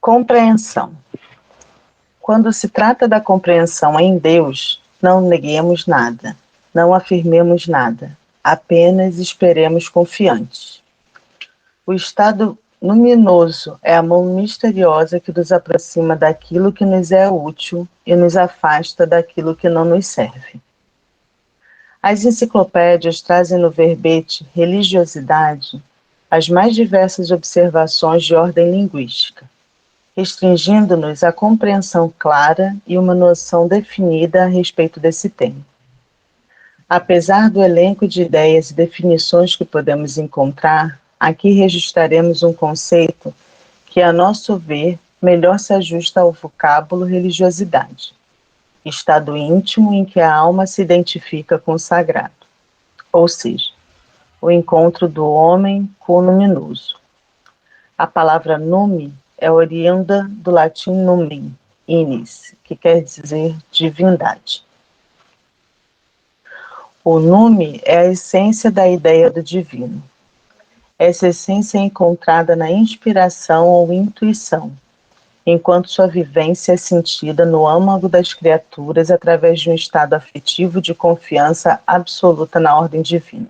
Compreensão. Quando se trata da compreensão em Deus, não neguemos nada, não afirmemos nada, apenas esperemos confiantes. O estado luminoso é a mão misteriosa que nos aproxima daquilo que nos é útil e nos afasta daquilo que não nos serve. As enciclopédias trazem no verbete religiosidade as mais diversas observações de ordem linguística, restringindo-nos a compreensão clara e uma noção definida a respeito desse tema. Apesar do elenco de ideias e definições que podemos encontrar, aqui registraremos um conceito que, a nosso ver, melhor se ajusta ao vocábulo religiosidade, estado íntimo em que a alma se identifica com o sagrado, ou seja, o encontro do homem com o luminoso. A palavra nume é oriunda do latim numen, inis, que quer dizer divindade. O nume é a essência da ideia do divino. Essa essência é encontrada na inspiração ou intuição, enquanto sua vivência é sentida no âmago das criaturas através de um estado afetivo de confiança absoluta na ordem divina.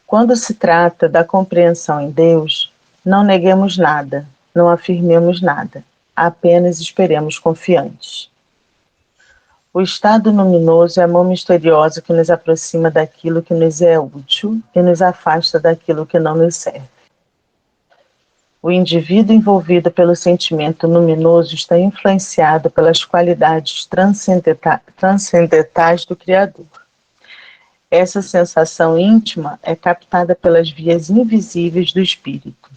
Quando se trata da compreensão em Deus, não neguemos nada, não afirmemos nada, apenas esperemos confiantes. O estado luminoso é a mão misteriosa que nos aproxima daquilo que nos é útil e nos afasta daquilo que não nos serve. O indivíduo envolvido pelo sentimento luminoso está influenciado pelas qualidades transcendentais do Criador. Essa sensação íntima é captada pelas vias invisíveis do espírito.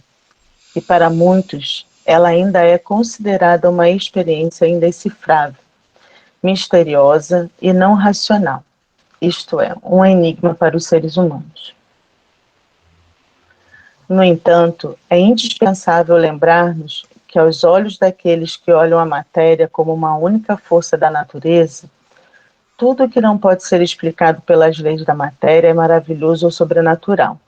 E para muitos, ela ainda é considerada uma experiência indecifrável, misteriosa e não racional, isto é, um enigma para os seres humanos. No entanto, é indispensável lembrar-nos que, aos olhos daqueles que olham a matéria como uma única força da natureza, tudo que não pode ser explicado pelas leis da matéria é maravilhoso ou sobrenatural.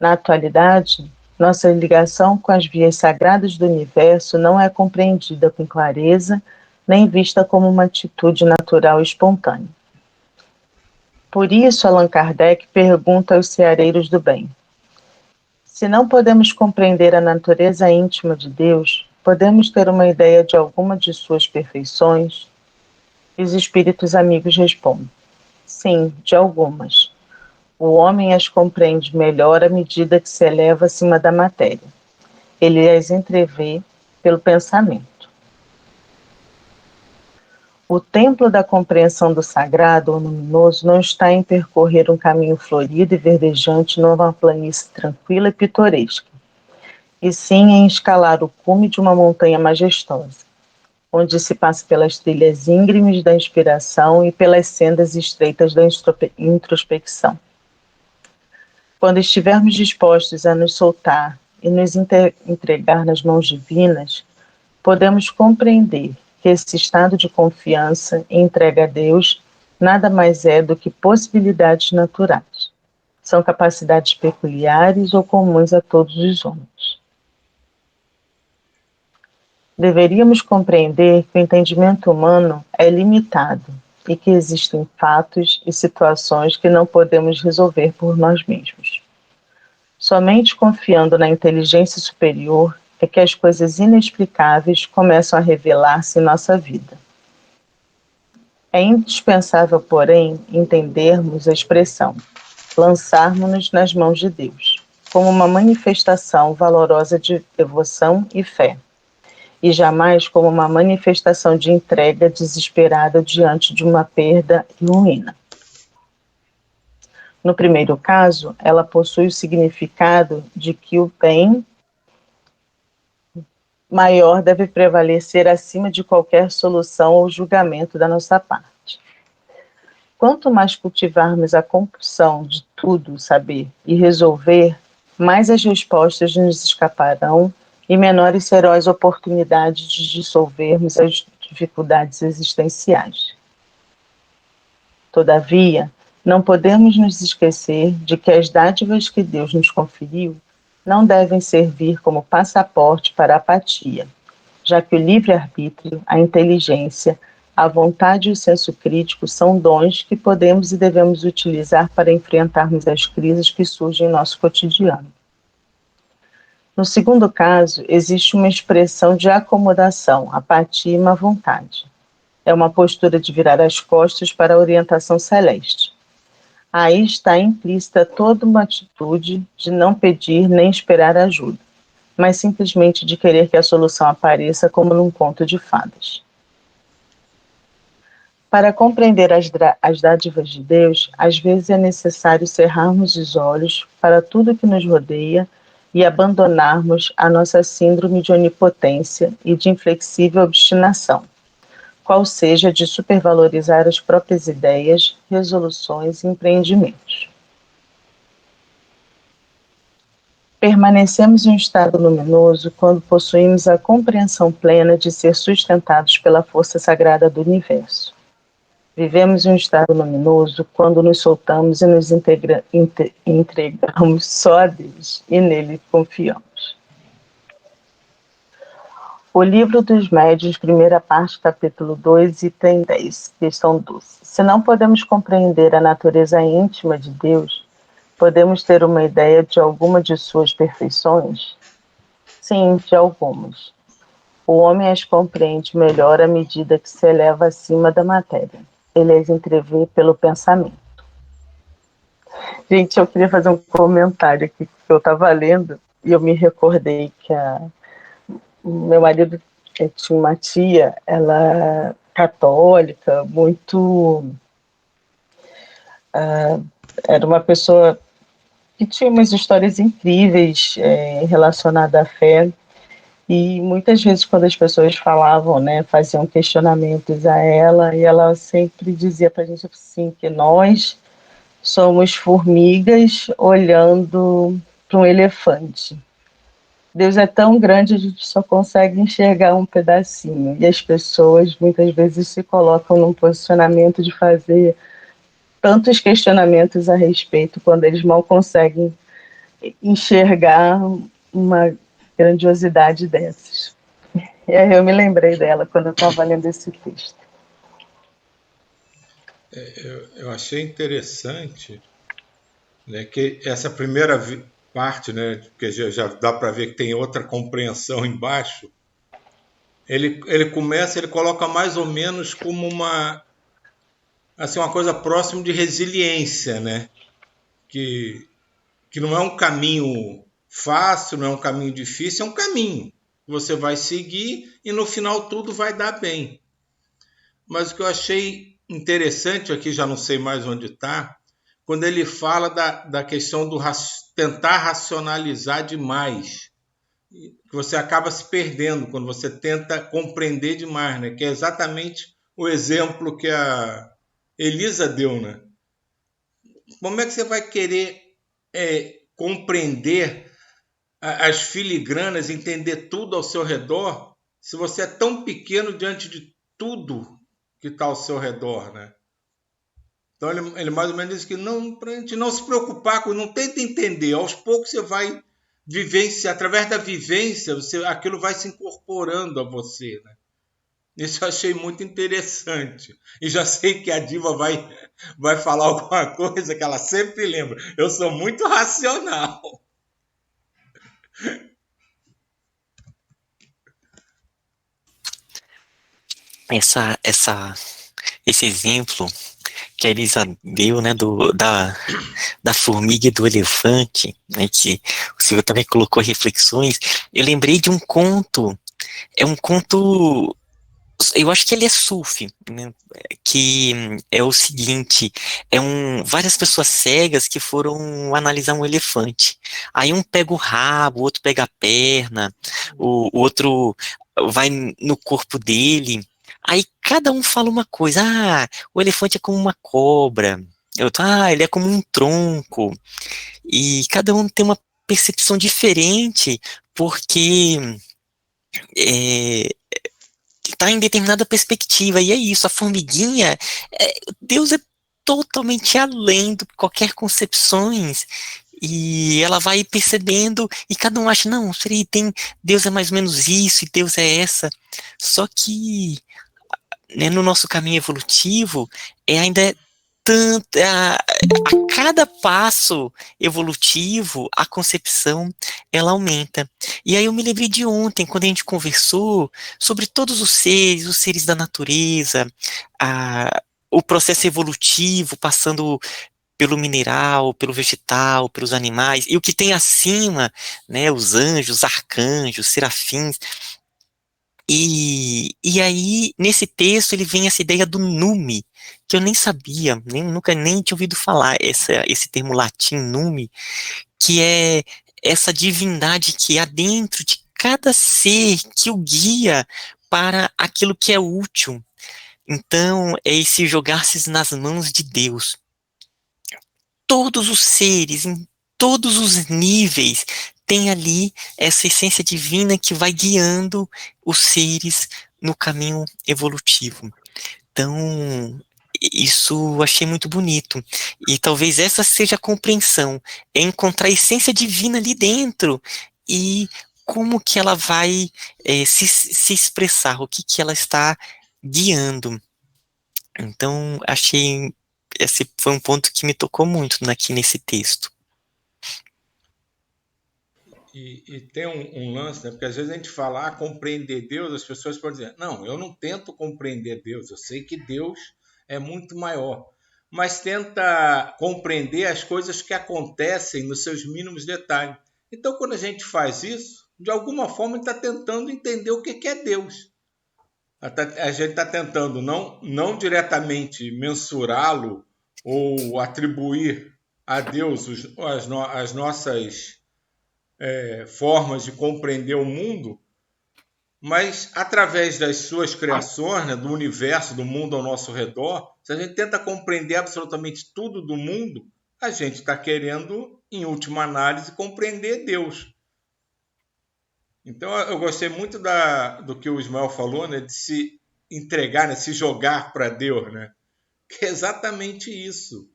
Na atualidade, nossa ligação com as vias sagradas do universo não é compreendida com clareza, nem vista como uma atitude natural e espontânea. Por isso, Allan Kardec pergunta aos ceareiros do bem: se não podemos compreender a natureza íntima de Deus, podemos ter uma ideia de alguma de suas perfeições? E os espíritos amigos respondem: sim, de algumas. O homem as compreende melhor à medida que se eleva acima da matéria. Ele as entrevê pelo pensamento. O templo da compreensão do sagrado ou luminoso não está em percorrer um caminho florido e verdejante numa planície tranquila e pitoresca, e sim em escalar o cume de uma montanha majestosa, onde se passa pelas trilhas íngremes da inspiração e pelas sendas estreitas da introspecção. Quando estivermos dispostos a nos soltar e nos entregar nas mãos divinas, podemos compreender que esse estado de confiança e entrega a Deus nada mais é do que possibilidades naturais. São capacidades peculiares ou comuns a todos os homens. Deveríamos compreender que o entendimento humano é limitado e que existem fatos e situações que não podemos resolver por nós mesmos. Somente confiando na inteligência superior é que as coisas inexplicáveis começam a revelar-se em nossa vida. É indispensável, porém, entendermos a expressão lançarmos-nos nas mãos de Deus, como uma manifestação valorosa de devoção e fé, e jamais como uma manifestação de entrega desesperada diante de uma perda e ruína. No primeiro caso, ela possui o significado de que o bem maior deve prevalecer acima de qualquer solução ou julgamento da nossa parte. Quanto mais cultivarmos a compulsão de tudo saber e resolver, mais as respostas nos escaparão e menores serão as oportunidades de dissolvermos as dificuldades existenciais. Todavia, não podemos nos esquecer de que as dádivas que Deus nos conferiu não devem servir como passaporte para a apatia, já que o livre-arbítrio, a inteligência, a vontade e o senso crítico são dons que podemos e devemos utilizar para enfrentarmos as crises que surgem em nosso cotidiano. No segundo caso, existe uma expressão de acomodação, apatia e má vontade. É uma postura de virar as costas para a orientação celeste. Aí está implícita toda uma atitude de não pedir nem esperar ajuda, mas simplesmente de querer que a solução apareça como num conto de fadas. Para compreender as dádivas de Deus, às vezes é necessário cerrarmos os olhos para tudo que nos rodeia e abandonarmos a nossa síndrome de onipotência e de inflexível obstinação, qual seja de supervalorizar as próprias ideias, resoluções e empreendimentos. Permanecemos em um estado luminoso quando possuímos a compreensão plena de ser sustentados pela força sagrada do universo. Vivemos em um estado luminoso quando nos soltamos e nos entregamos só a Deus e nele confiamos. O Livro dos Médiuns, primeira parte, capítulo 2, item 10, questão 12. Se não podemos compreender a natureza íntima de Deus, podemos ter uma ideia de alguma de suas perfeições? Sim, de algumas. O homem as compreende melhor à medida que se eleva acima da matéria. Ele as entrevê pelo pensamento. Gente, eu queria fazer um comentário aqui que eu estava lendo e eu me recordei que meu marido tinha uma tia, ela católica, muito... era uma pessoa que tinha umas histórias incríveis relacionadas à fé. E muitas vezes quando as pessoas falavam, né, faziam questionamentos a ela, e ela sempre dizia para a gente assim, que nós somos formigas olhando para um elefante. Deus é tão grande, a gente só consegue enxergar um pedacinho. E as pessoas muitas vezes se colocam num posicionamento de fazer tantos questionamentos a respeito, quando eles mal conseguem enxergar uma grandiosidade dessas. E aí eu me lembrei dela quando eu estava lendo esse texto. Eu achei interessante, né, que essa primeira parte, né, que já dá para ver que tem outra compreensão embaixo, ele começa, ele coloca mais ou menos como uma coisa próxima de resiliência, né? Que não é um caminho fácil, não é um caminho difícil, é um caminho. Você vai seguir e no final tudo vai dar bem. Mas o que eu achei interessante aqui, já não sei mais onde está, quando ele fala da questão do tentar racionalizar demais. Que você acaba se perdendo quando você tenta compreender demais, né? Que é exatamente o exemplo que a Elisa deu, né? Como é que você vai querer compreender as filigranas, entender tudo ao seu redor, se você é tão pequeno diante de tudo que está ao seu redor, né? Então ele mais ou menos diz que não, para a gente não se preocupar com, não tenta entender, aos poucos você vai vivenciar, através da vivência, aquilo vai se incorporando a você, né? Isso eu achei muito interessante. E já sei que a Diva vai falar alguma coisa que ela sempre lembra. Eu sou muito racional. Esse exemplo que a Elisa deu, né, da formiga e do elefante, né, que o senhor também colocou reflexões, eu lembrei de um conto, é um conto, eu acho que ele é sufi, né, que é o seguinte, várias pessoas cegas que foram analisar um elefante, aí um pega o rabo, o outro pega a perna, o outro vai no corpo dele. Aí cada um fala uma coisa, o elefante é como uma cobra, ele é como um tronco, e cada um tem uma percepção diferente, porque está em determinada perspectiva, e é isso, a formiguinha, Deus é totalmente além de qualquer concepções, e ela vai percebendo, e cada um acha, não, tem, Deus é mais ou menos isso, e Deus é essa. Só que, né, no nosso caminho evolutivo, ainda é tanto, a cada passo evolutivo, a concepção, ela aumenta. E aí eu me lembrei de ontem, quando a gente conversou sobre todos os seres da natureza, o processo evolutivo, passando pelo mineral, pelo vegetal, pelos animais, e o que tem acima, né, os anjos, arcanjos, serafins. E aí, nesse texto, ele vem essa ideia do nume, que eu nem sabia, nunca nem tinha ouvido falar, esse termo latim nume, que é essa divindade que há dentro de cada ser que o guia para aquilo que é útil. Então, é esse jogar-se nas mãos de Deus. Todos os seres, em todos os níveis, tem ali essa essência divina que vai guiando os seres no caminho evolutivo. Então, isso eu achei muito bonito. E talvez essa seja a compreensão, é encontrar a essência divina ali dentro e como que ela vai se expressar, o que que ela está guiando. Então, achei, esse foi um ponto que me tocou muito aqui nesse texto. E tem um lance, né? Porque às vezes a gente fala, compreender Deus, as pessoas podem dizer, não, eu não tento compreender Deus, eu sei que Deus é muito maior, mas tenta compreender as coisas que acontecem nos seus mínimos detalhes. Então, quando a gente faz isso, de alguma forma a gente está tentando entender o que é Deus. A gente está tentando não diretamente mensurá-lo ou atribuir a Deus as nossas formas de compreender o mundo, mas através das suas criações, né, do universo, do mundo ao nosso redor, se a gente tenta compreender absolutamente tudo do mundo, a gente está querendo, em última análise, compreender Deus. Então eu gostei muito do que o Ismael falou, né, de se entregar, né, se jogar para Deus, né, que é exatamente isso.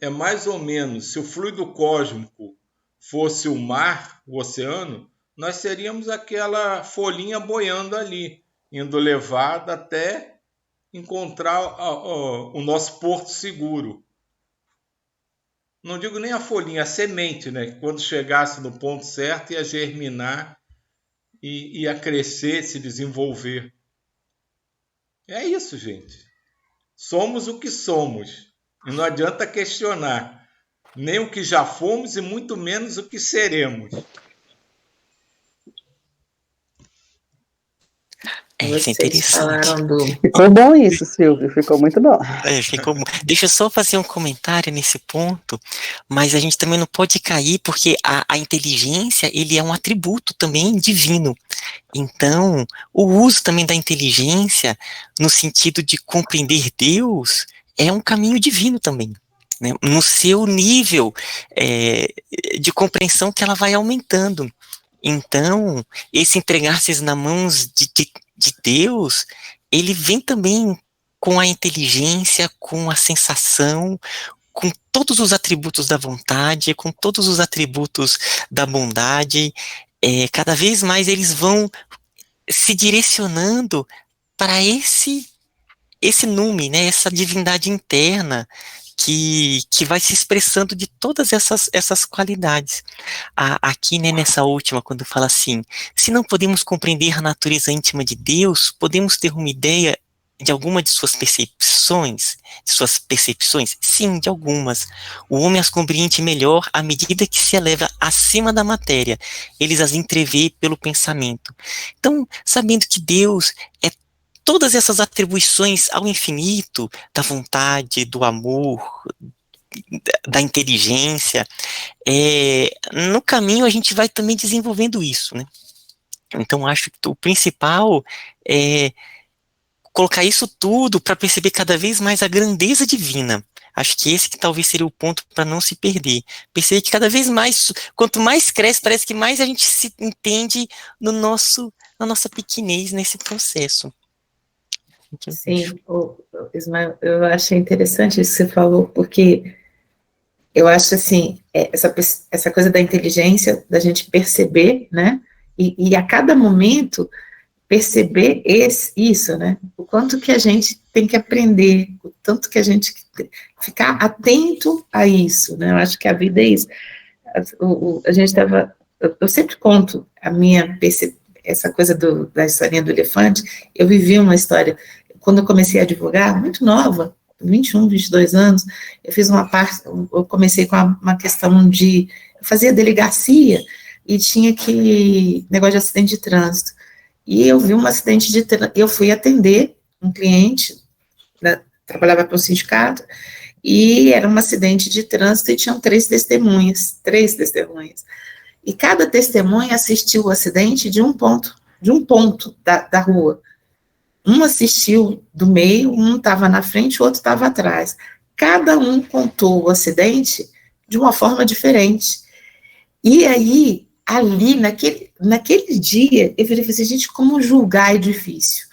É mais ou menos, se o fluido cósmico fosse o mar, o oceano, nós seríamos aquela folhinha boiando ali, indo levada até encontrar o nosso porto seguro. Não digo nem a folhinha, a semente, né? Que quando chegasse no ponto certo ia germinar e ia crescer, se desenvolver. É isso, gente. Somos o que somos. E não adianta questionar nem o que já fomos e muito menos o que seremos. Isso é interessante. Ficou bom isso, Silvio, ficou muito bom. Deixa eu só fazer um comentário nesse ponto, mas a gente também não pode cair, porque a inteligência, ele é um atributo também divino. Então, o uso também da inteligência, no sentido de compreender Deus, é um caminho divino também, né? No seu nível de compreensão que ela vai aumentando. Então, esse entregar-se nas mãos de Deus, ele vem também com a inteligência, com a sensação, com todos os atributos da vontade, com todos os atributos da bondade. Cada vez mais eles vão se direcionando para esse nume, né, essa divindade interna que vai se expressando de todas essas qualidades. Aqui, né, nessa última, quando fala assim, se não podemos compreender a natureza íntima de Deus, podemos ter uma ideia de alguma de suas percepções? Sim, de algumas. O homem as compreende melhor à medida que se eleva acima da matéria. Eles as entrevê pelo pensamento. Então, sabendo que Deus é todas essas atribuições ao infinito, da vontade, do amor, da inteligência, no caminho a gente vai também desenvolvendo isso, né? Então, acho que o principal é colocar isso tudo para perceber cada vez mais a grandeza divina. Acho que esse que talvez seria o ponto para não se perder. Perceber que cada vez mais, quanto mais cresce, parece que mais a gente se entende na nossa pequenez nesse processo. Sim, Ismael, eu achei interessante isso que você falou, porque Eu acho assim, essa coisa da inteligência, da gente perceber, né? E a cada momento perceber isso, né? O quanto que a gente tem que aprender, o tanto que a gente ficar atento a isso, né? Eu acho que a vida é isso. A gente estava, eu sempre conto a minha essa coisa da historinha do elefante. Eu vivi uma história quando eu comecei a advogar, muito nova, 21, 22 anos. Eu fiz uma parte, eu comecei com uma questão de eu fazia delegacia e tinha que negócio de acidente de trânsito. E eu vi um acidente de trânsito, eu fui atender um cliente, né, trabalhava para o sindicato, e era um acidente de trânsito e tinham três testemunhas. E cada testemunha assistiu o acidente de um ponto da rua. Um assistiu do meio, um estava na frente, o outro estava atrás. Cada um contou o acidente de uma forma diferente. E aí, ali, naquele dia, eu falei assim, gente, como julgar é difícil.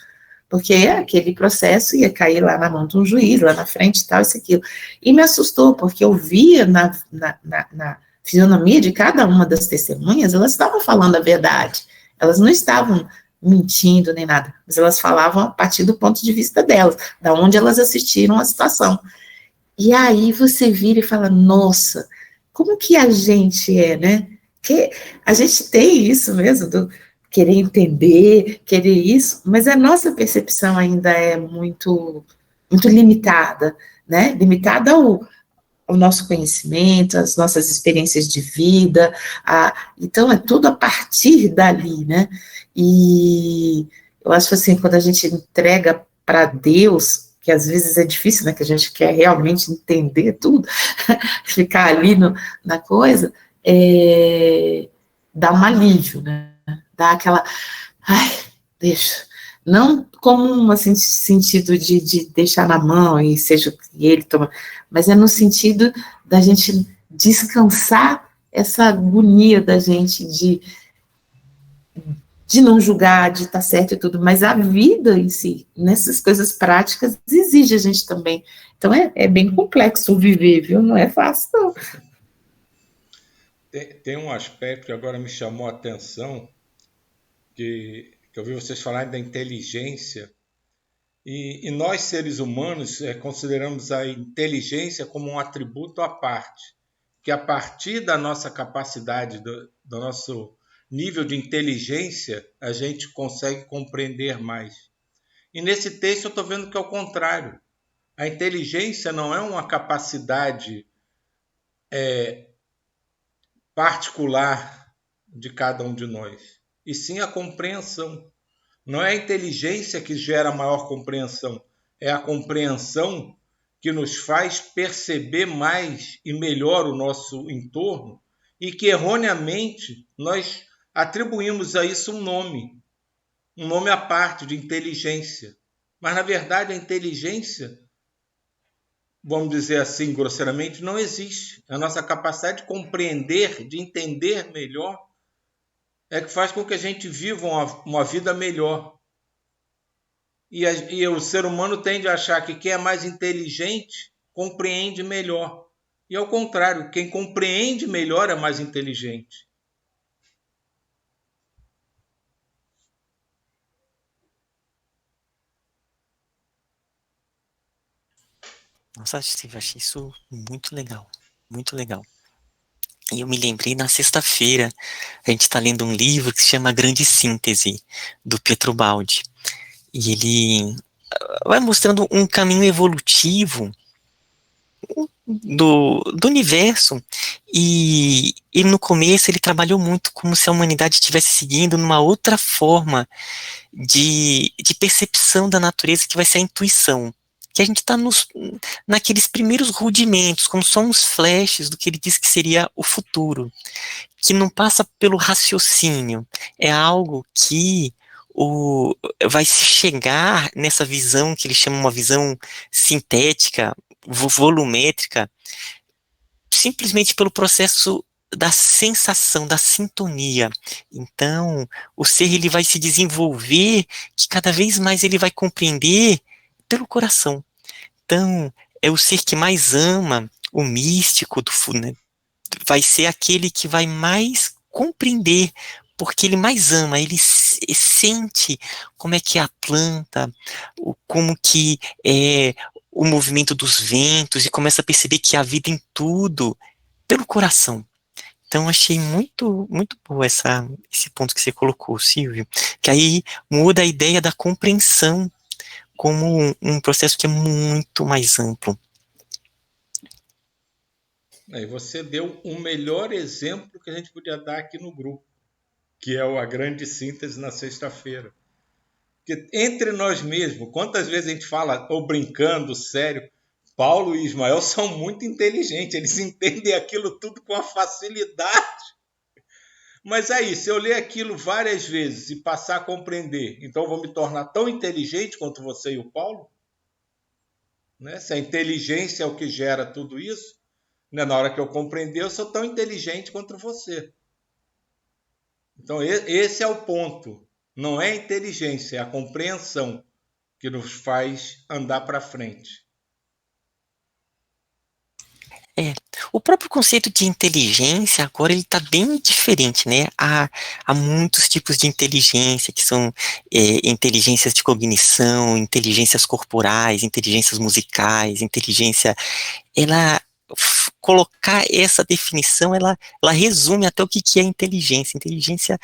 Porque aquele processo ia cair lá na mão de um juiz, lá na frente e tal, isso e aquilo. E me assustou, porque eu via na fisionomia de cada uma das testemunhas, elas estavam falando a verdade. Elas não estavam mentindo nem nada, mas elas falavam a partir do ponto de vista delas, da onde elas assistiram a situação. E aí você vira e fala, nossa, como que a gente é, né? Que a gente tem isso mesmo, do querer entender, querer isso, mas a nossa percepção ainda é muito, muito limitada, né? Limitada ao nosso conhecimento, às nossas experiências de vida, então é tudo a partir dali, né? E eu acho assim, quando a gente entrega para Deus, que às vezes é difícil, né, que a gente quer realmente entender tudo, ficar ali na coisa, dá um alívio, né? Dá aquela, ai, deixa, não como um sentido de deixar na mão e seja que ele toma, mas é no sentido da gente descansar essa agonia da gente de não julgar, de estar certo e tudo, mas a vida em si, nessas coisas práticas, exige a gente também. Então é bem complexo viver, viu? Não é fácil, não. Tem um aspecto que agora me chamou a atenção, que eu vi vocês falarem da inteligência, e nós, seres humanos, consideramos a inteligência como um atributo à parte, que a partir da nossa capacidade, do nosso nível de inteligência, a gente consegue compreender mais. E nesse texto eu estou vendo que é o contrário. A inteligência não é uma capacidade particular de cada um de nós, e sim a compreensão. Não é a inteligência que gera maior compreensão, é a compreensão que nos faz perceber mais e melhor o nosso entorno e que erroneamente nós atribuímos a isso um nome à parte de inteligência. Mas na verdade a inteligência, vamos dizer assim grosseiramente, não existe. A nossa capacidade de compreender, de entender melhor, é que faz com que a gente viva uma vida melhor. E o ser humano tende a achar que quem é mais inteligente compreende melhor. E ao contrário, quem compreende melhor é mais inteligente. Nossa, Steve, achei isso muito legal. Muito legal. E eu me lembrei, na sexta-feira, a gente está lendo um livro que se chama Grande Síntese, do Pietro Baldi. E ele vai mostrando um caminho evolutivo do universo, e no começo ele trabalhou muito como se a humanidade estivesse seguindo numa outra forma de percepção da natureza, que vai ser a intuição, que a gente está naqueles primeiros rudimentos, como só uns flashes do que ele diz que seria o futuro, que não passa pelo raciocínio, é algo que vai se chegar nessa visão que ele chama uma visão sintética, volumétrica, simplesmente pelo processo da sensação, da sintonia. Então, o ser ele vai se desenvolver, que cada vez mais ele vai compreender pelo coração. Então, é o ser que mais ama, o místico né, vai ser aquele que vai mais compreender, porque ele mais ama, ele sente como é que é a planta, como que é o movimento dos ventos, e começa a perceber que há vida em tudo, pelo coração. Então, achei muito, muito bom esse ponto que você colocou, Silvio, que aí muda a ideia da compreensão como um processo que é muito mais amplo. E você deu o melhor exemplo que a gente podia dar aqui no grupo, que é a grande síntese na sexta-feira. Porque entre nós mesmos, quantas vezes a gente fala, ou brincando, sério, Paulo e Ismael são muito inteligentes, eles entendem aquilo tudo com a facilidade. Mas aí, se eu ler aquilo várias vezes e passar a compreender, então eu vou me tornar tão inteligente quanto você e o Paulo? Né? Se a inteligência é o que gera tudo isso, né? Na hora que eu compreender, eu sou tão inteligente quanto você. Então, esse é o ponto. Não é a inteligência, é a compreensão que nos faz andar para frente. O próprio conceito de inteligência agora ele está bem diferente, né? Há muitos tipos de inteligência que são inteligências de cognição, inteligências corporais, inteligências musicais, inteligência. Colocar essa definição, ela resume até o que é inteligência. Inteligência,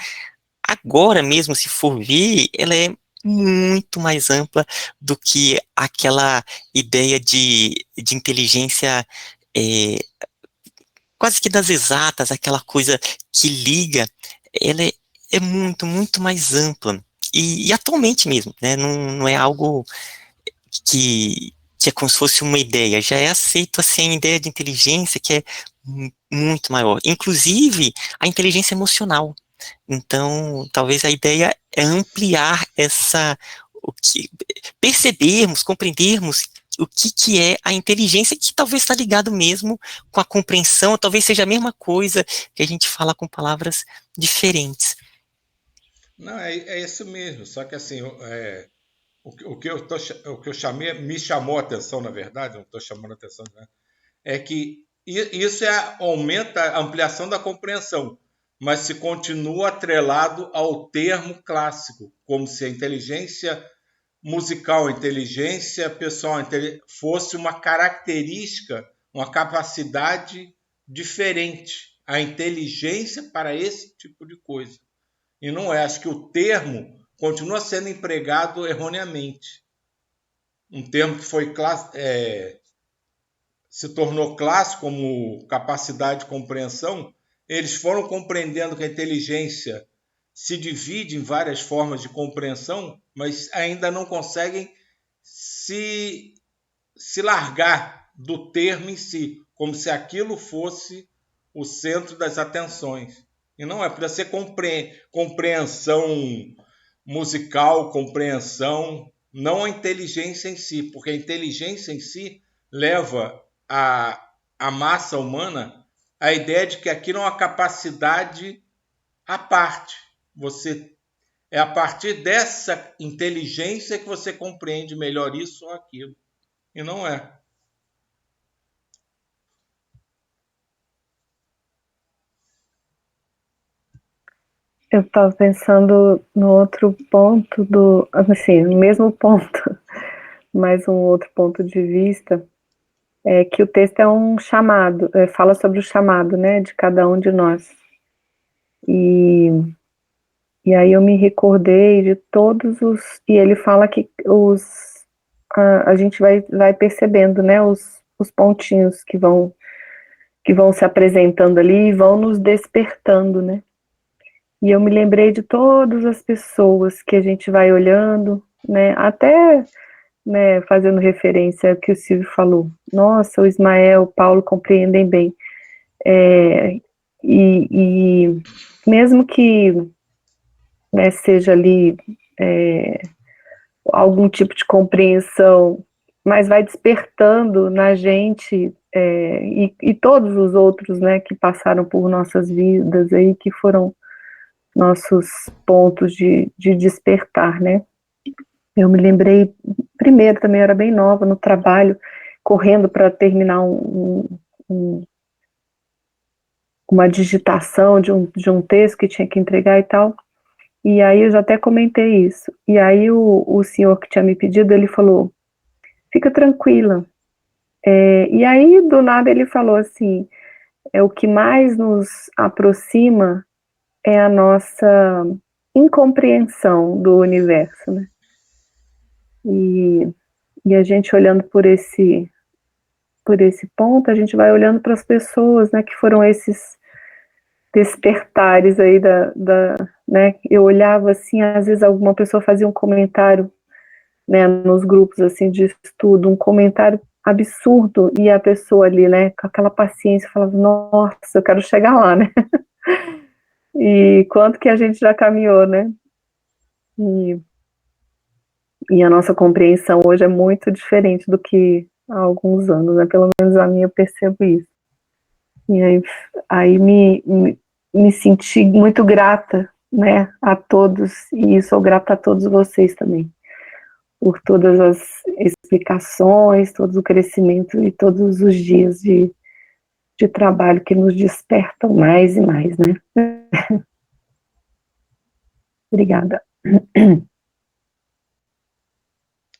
agora mesmo, se for ver, ela é muito mais ampla do que aquela ideia de inteligência quase que das exatas, aquela coisa que liga, ela é muito, muito mais ampla. E atualmente mesmo, né, não é algo que é como se fosse uma ideia, já é aceito assim a ideia de inteligência que é muito maior, inclusive a inteligência emocional. Então, talvez a ideia é ampliar percebermos, compreendermos o que é a inteligência, que talvez está ligado mesmo com a compreensão, ou talvez seja a mesma coisa que a gente fala com palavras diferentes. Não, é isso mesmo, só que assim, o que eu chamei, me chamou a atenção, na verdade, não estou chamando a atenção, né? É que isso aumenta a ampliação da compreensão, mas se continua atrelado ao termo clássico, como se a inteligência musical, a inteligência pessoal fosse uma característica, uma capacidade diferente, a inteligência para esse tipo de coisa. E não é, acho que o termo continua sendo empregado erroneamente. Um termo que foi se tornou clássico como capacidade de compreensão, eles foram compreendendo que a inteligência se divide em várias formas de compreensão, mas ainda não conseguem se largar do termo em si, como se aquilo fosse o centro das atenções. E não é, para ser compreensão musical, compreensão, não a inteligência em si, porque a inteligência em si leva a massa humana a ideia de que aquilo é uma capacidade à parte. É a partir dessa inteligência que você compreende melhor isso ou aquilo. E não é. Eu estava pensando no outro ponto assim, no mesmo ponto, mas um outro ponto de vista, é que o texto é um chamado, fala sobre o chamado, né, de cada um de nós. E aí eu me recordei de e ele fala que a gente vai percebendo, né, os pontinhos que vão se apresentando ali e vão nos despertando, né. E eu me lembrei de todas as pessoas que a gente vai olhando, né, até, né, fazendo referência ao que o Silvio falou. Nossa, o Ismael, o Paulo compreendem bem. E mesmo que, né, seja ali algum tipo de compreensão, mas vai despertando na gente e todos os outros, né, que passaram por nossas vidas aí, que foram nossos pontos de despertar, né? Eu me lembrei, primeiro também eu era bem nova no trabalho, correndo para terminar um uma digitação de um texto que tinha que entregar e tal. E aí eu já até comentei isso. E aí o senhor que tinha me pedido, ele falou, fica tranquila. E aí, do nada, ele falou assim, o que mais nos aproxima é a nossa incompreensão do universo, né? E a gente olhando por esse ponto, a gente vai olhando para as pessoas, né, que foram esses despertares aí né, eu olhava assim, às vezes alguma pessoa fazia um comentário, né, nos grupos assim de estudo, um comentário absurdo, e a pessoa ali, né, com aquela paciência, falava, nossa, eu quero chegar lá, né, e quanto que a gente já caminhou, né, e a nossa compreensão hoje é muito diferente do que há alguns anos, né, pelo menos a minha eu percebo isso, e aí me senti muito grata, né, a todos, e sou grata a todos vocês também, por todas as explicações, todo o crescimento e todos os dias de trabalho que nos despertam mais e mais, né? Obrigada.